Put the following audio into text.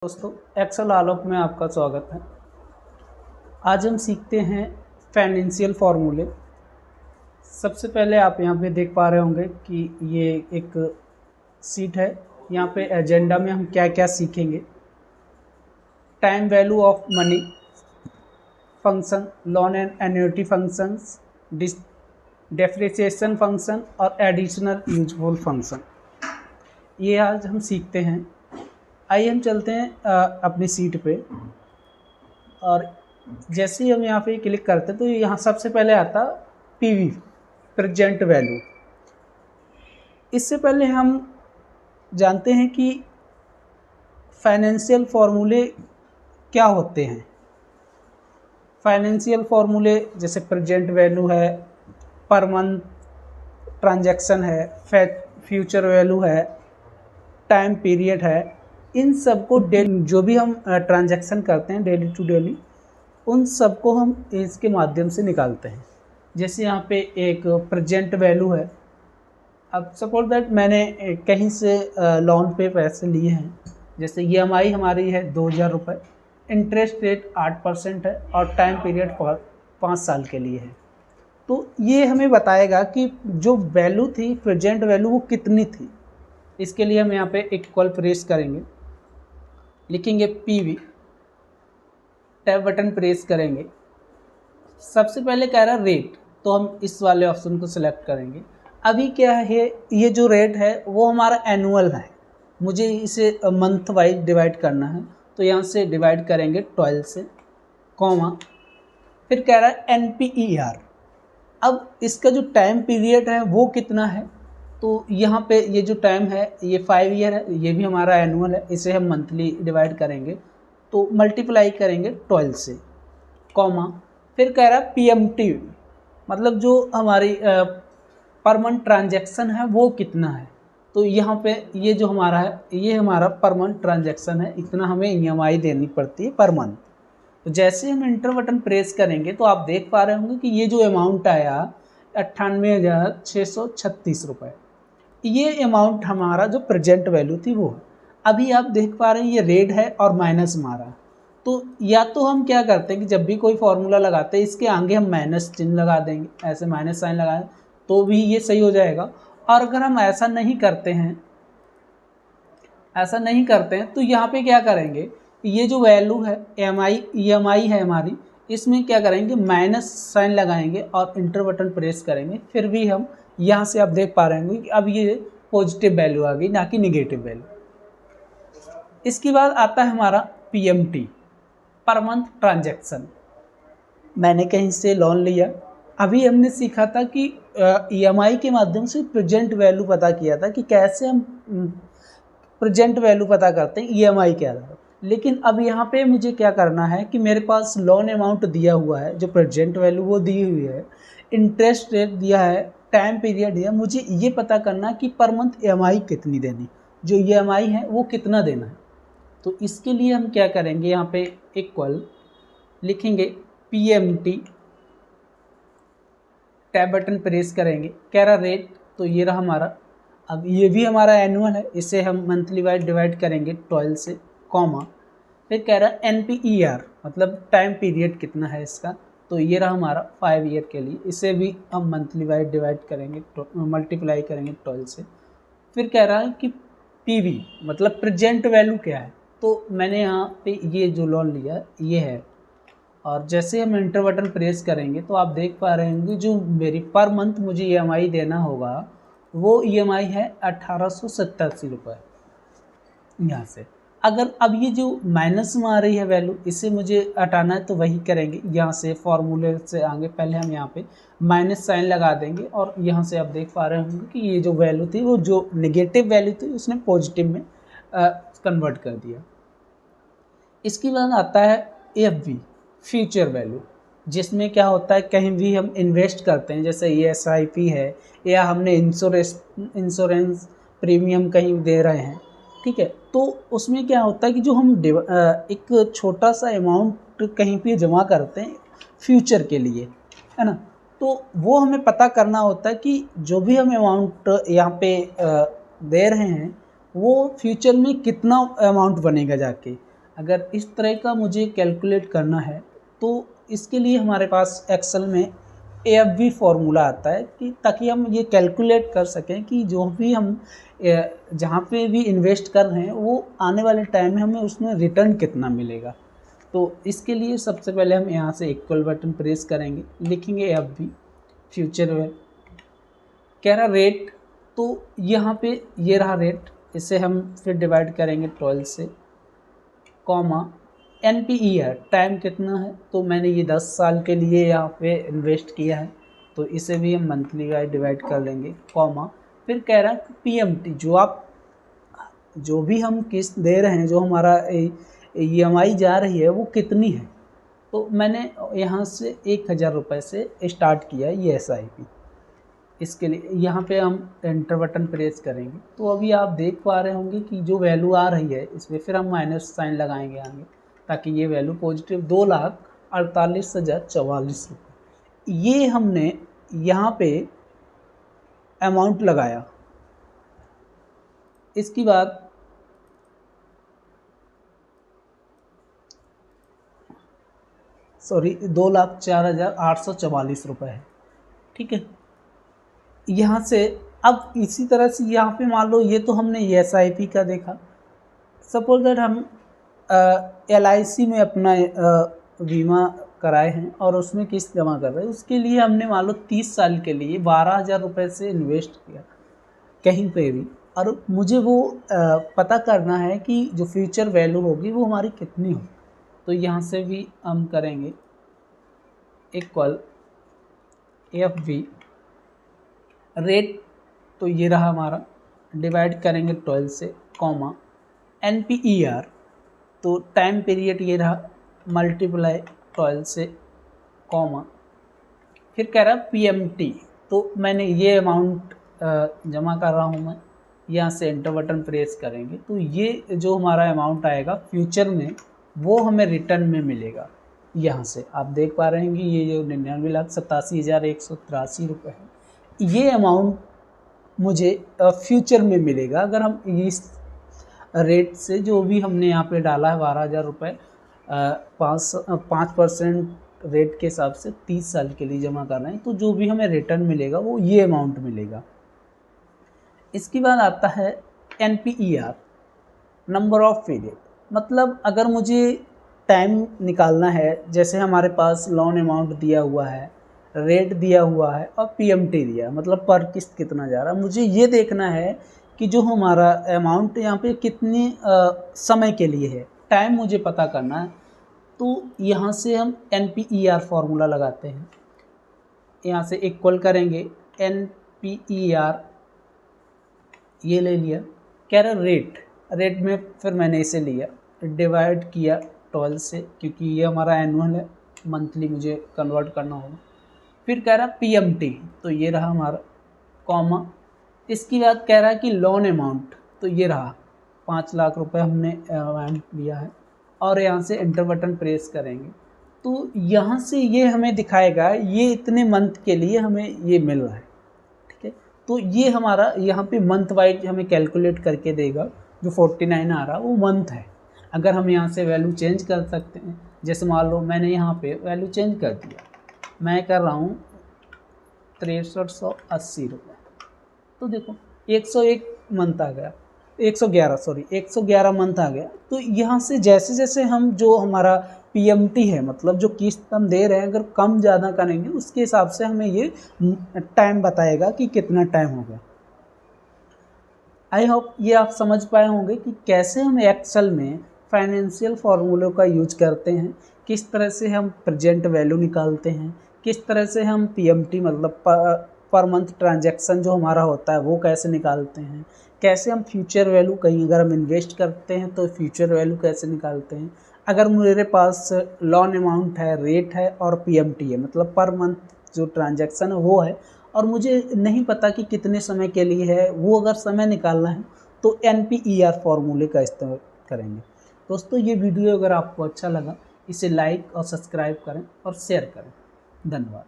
दोस्तों, एक्सेल आलोक में आपका स्वागत है। आज हम सीखते हैं फाइनेंशियल फार्मूले। सबसे पहले आप यहाँ पे देख पा रहे होंगे कि ये एक सीट है। यहाँ पे एजेंडा में हम क्या क्या सीखेंगे। Time value of money function, loan and annuity functions, depreciation function और एडिशनल यूजफुल फंक्शन, ये आज हम सीखते हैं। आइए हम चलते हैं अपनी सीट पे, और जैसे ही हम यहाँ पे क्लिक करते हैं तो यहाँ सबसे पहले आता पीवी, प्रेजेंट वैल्यू। इससे पहले हम जानते हैं कि फाइनेंशियल फार्मूले क्या होते हैं। फाइनेंशियल फार्मूले जैसे प्रेजेंट वैल्यू है, पर मंथ ट्रांजैक्शन है, फ्यूचर वैल्यू है, टाइम पीरियड है, इन सबको जो भी हम ट्रांजैक्शन करते हैं डेली टू डेली, उन सबको हम इसके माध्यम से निकालते हैं। जैसे यहाँ पे एक प्रेजेंट वैल्यू है। अब सपोज दैट मैंने कहीं से लोन पे पैसे लिए हैं, जैसे EMI हमारी है 2000 रुपये, इंटरेस्ट रेट 8% है और टाइम पीरियड 5 साल के लिए है। तो ये हमें बताएगा कि जो वैल्यू थी, प्रेजेंट वैल्यू, वो कितनी थी। इसके लिए हम यहाँ पे इक्वल प्रेस करेंगे, लिखेंगे PV, टैब बटन प्रेस करेंगे। सबसे पहले कह रहा है रेट, तो हम इस वाले ऑप्शन को सिलेक्ट करेंगे। अभी क्या है, ये जो रेट है वो हमारा एनुअल है, मुझे इसे मंथ वाइज डिवाइड करना है, तो यहाँ से डिवाइड करेंगे 12 से, कॉमा, फिर कह रहा है NPER। अब इसका जो टाइम पीरियड है वो कितना है, तो यहाँ पे ये जो टाइम है ये 5 ईयर है, ये भी हमारा एनुअल है, इसे हम मंथली डिवाइड करेंगे, तो मल्टीप्लाई करेंगे 12 से, कॉमा, फिर कह रहा है PMT, मतलब जो हमारी पर मंथ ट्रांजैक्शन है वो कितना है। तो यहाँ पे ये जो हमारा है, ये हमारा पर मंथ ट्रांजैक्शन है, इतना हमें EMI देनी पड़ती है पर मंथ। तो जैसे हम इंटर बटन प्रेस करेंगे तो आप देख पा रहे होंगे कि ये जो अमाउंट आया 98,636 रुपये, ये अमाउंट हमारा जो प्रेजेंट वैल्यू थी वो है। अभी आप देख पा रहे हैं ये रेड है और माइनस मारा। तो या तो हम क्या करते हैं कि जब भी कोई फार्मूला लगाते हैं इसके आगे हम माइनस चिन्ह लगा देंगे, ऐसे माइनस साइन लगाएं तो भी ये सही हो जाएगा। और अगर हम ऐसा नहीं करते हैं तो यहाँ पे क्या करेंगे, ये जो वैल्यू है EMI है हमारी, इसमें क्या करेंगे, माइनस साइन लगाएंगे और इंटर बटन प्रेस करेंगे। फिर भी हम यहाँ से आप देख पा रहे होंगे कि अब ये पॉजिटिव वैल्यू आ गई, ना कि निगेटिव वैल्यू। इसके बाद आता है हमारा PMT, पर मंथ ट्रांजैक्शन। मैंने कहीं से लोन लिया, अभी हमने सीखा था कि EMI के माध्यम से प्रेजेंट वैल्यू पता किया था कि कैसे हम प्रेजेंट वैल्यू पता करते हैं EMI के आधार। लेकिन अब यहाँ पे मुझे क्या करना है कि मेरे पास लोन अमाउंट दिया हुआ है, जो प्रेजेंट वैल्यू वो दी हुई है, इंटरेस्ट रेट दिया है, टाइम पीरियड दिया, मुझे ये पता करना कि पर मंथ EMI कितनी देनी, जो EMI है वो कितना देना है। तो इसके लिए हम क्या करेंगे, यहाँ पे इक्वल लिखेंगे PMT, टैब बटन प्रेस करेंगे, कह रहा रेट, तो ये रहा हमारा। अब ये भी हमारा एनुअल है, इसे हम मंथली वाइज डिवाइड करेंगे 12 से, कॉमा, फिर कह रहा है NPER, मतलब टाइम पीरियड कितना है इसका, तो ये रहा हमारा 5 ईयर के लिए, इसे भी हम मंथली वाइज डिवाइड करेंगे, मल्टीप्लाई करेंगे 12 से। फिर कह रहा है कि PV, मतलब प्रेजेंट वैल्यू क्या है, तो मैंने यहाँ पे ये जो लोन लिया ये है, और जैसे हम इंटर बटन प्रेस करेंगे तो आप देख पा रहे होंगे जो मेरी पर मंथ मुझे EMI देना होगा वो EMI है 1887 रुपये यहाँ से। अगर अब ये जो माइनस में आ रही है वैल्यू, इसे मुझे हटाना है तो वही करेंगे, यहाँ से फॉर्मूले से आगे पहले हम यहाँ पे माइनस साइन लगा देंगे, और यहाँ से आप देख पा रहे होंगे कि ये जो वैल्यू थी वो जो नेगेटिव वैल्यू थी उसने पॉजिटिव में कन्वर्ट कर दिया। इसके बाद आता है FV, फ्यूचर वैल्यू, जिसमें क्या होता है, कहीं भी हम इन्वेस्ट करते हैं, जैसे SIP है, या हमने इंश्योरेंस प्रीमियम कहीं दे रहे हैं, ठीक है, तो उसमें क्या होता है कि जो हम एक छोटा सा अमाउंट कहीं पे जमा करते हैं फ्यूचर के लिए, है ना, तो वो हमें पता करना होता है कि जो भी हम अमाउंट यहाँ पे दे रहे हैं वो फ्यूचर में कितना अमाउंट बनेगा जाके। अगर इस तरह का मुझे कैलकुलेट करना है तो इसके लिए हमारे पास एक्सेल में AFV फार्मूला आता है कि ताकि हम ये कैलकुलेट कर सकें कि जो भी हम जहाँ पे भी इन्वेस्ट कर रहे हैं वो आने वाले टाइम में हमें उसमें रिटर्न कितना मिलेगा। तो इसके लिए सबसे पहले हम यहाँ से इक्वल बटन प्रेस करेंगे, लिखेंगे AFV फ्यूचर वैल्यू, कह रहा रेट, तो यहाँ पे ये रहा रेट, इसे हम फिर डिवाइड करेंगे 12 से, कॉमा NPER टाइम कितना है, तो मैंने ये 10 साल के लिए यहाँ पे इन्वेस्ट किया है तो इसे भी हम मंथली वाइज डिवाइड कर लेंगे, कॉमा फिर कह रहा है PMT जो भी हम किस्त दे रहे हैं, जो हमारा EMI जा रही है वो कितनी है। तो मैंने यहाँ से 1000 रुपये से स्टार्ट किया है ये SIP। इसके लिए यहाँ पे हम एंटर बटन प्रेस करेंगे तो अभी आप देख पा रहे होंगे कि जो वैल्यू आ रही है इसमें फिर हम माइनस साइन लगाएंगे आगे ताकि ये वैल्यू पॉजिटिव 2,48,044 रुपये ये हमने यहाँ पे अमाउंट लगाया। इसके बाद सॉरी 2,04,844 रुपये है, ठीक है। यहाँ से अब इसी तरह से यहाँ पे मान लो ये तो हमने ये SIP का देखा, सपोज दैट हम LIC में अपना बीमा कराए हैं और उसमें किस्त जमा कर रहे हैं, उसके लिए हमने मान लो 30 साल के लिए 12,000 रुपये से इन्वेस्ट किया कहीं पे भी, और मुझे वो पता करना है कि जो फ्यूचर वैल्यू होगी वो हमारी कितनी हो। तो यहाँ से भी हम करेंगे इक्वल AFV रेट, तो ये रहा हमारा, डिवाइड करेंगे 12 से, कॉमा NPER तो टाइम पीरियड ये रहा, मल्टीप्लाई 12 से, कॉमा फिर कह रहा PMT, तो मैंने ये अमाउंट जमा कर रहा हूँ मैं, यहाँ से एंटर बटन प्रेस करेंगे तो ये जो हमारा अमाउंट आएगा फ्यूचर में वो हमें रिटर्न में मिलेगा। यहाँ से आप देख पा रहे हैं कि ये जो 99,87,183 रुपये है ये अमाउंट मुझे फ्यूचर में मिलेगा अगर हम इस रेट से जो भी हमने यहाँ पे डाला है 12,000 रुपये 5% रेट के हिसाब से 30 साल के लिए जमा कर रहे हैं तो जो भी हमें रिटर्न मिलेगा वो ये अमाउंट मिलेगा। इसके बाद आता है NPER नंबर ऑफ पीरियड, मतलब अगर मुझे टाइम निकालना है, जैसे हमारे पास लोन अमाउंट दिया हुआ है, रेट दिया हुआ है और PMT दिया है, मतलब पर किस्त कितना जा रहा है, मुझे ये देखना है कि जो हमारा अमाउंट यहाँ पे कितने समय के लिए है, टाइम मुझे पता करना है। तो यहाँ से हम NPER फार्मूला लगाते हैं, यहाँ से इक्वल करेंगे NPER, ये ले लिया, कह रहा रेट में फिर मैंने इसे लिया, डिवाइड किया 12 से क्योंकि ये हमारा एनुअल है, मंथली मुझे कन्वर्ट करना होगा, फिर कह रहा PMT तो ये रहा हमारा, कॉमा इसकी बात कह रहा है कि लोन अमाउंट, तो ये रहा 5 लाख रुपए हमने अमाउंट लिया है और यहाँ से एंटर बटन प्रेस करेंगे तो यहाँ से ये हमें दिखाएगा ये इतने मंथ के लिए हमें ये मिल रहा है, ठीक है। तो ये हमारा यहाँ पे मंथ वाइज हमें कैलकुलेट करके देगा, जो 49 आ रहा वो मंथ है। अगर हम यहाँ से वैल्यू चेंज कर सकते हैं, जैसे मान लो मैंने यहाँ पे वैल्यू चेंज कर दिया, मैं कर रहा हूँ 6380 रुपये, तो देखो 101 मंथ आ गया, 111 मंथ आ गया। तो यहाँ से जैसे जैसे हम जो हमारा PMT है, मतलब जो किस्त हम दे रहे हैं, अगर कम ज़्यादा करेंगे उसके हिसाब से हमें ये टाइम बताएगा कि कितना टाइम हो गया। आई होप ये आप समझ पाए होंगे कि कैसे हम एक्सेल में फाइनेंशियल फार्मूलों का यूज करते हैं, किस तरह से हम प्रेजेंट वैल्यू निकालते हैं, किस तरह से हम PMT मतलब पर मंथ ट्रांजैक्शन जो हमारा होता है वो कैसे निकालते हैं, कैसे हम फ्यूचर वैल्यू कहीं अगर हम इन्वेस्ट करते हैं तो फ्यूचर वैल्यू कैसे निकालते हैं, अगर मेरे पास लोन अमाउंट है, रेट है और PMT है, मतलब पर मंथ जो ट्रांजैक्शन है वो है और मुझे नहीं पता कि कितने समय के लिए है, वो अगर समय निकालना है तो NPER फार्मूले का इस्तेमाल करेंगे। दोस्तों ये वीडियो अगर आपको अच्छा लगा इसे लाइक और सब्सक्राइब करें और शेयर करें। धन्यवाद।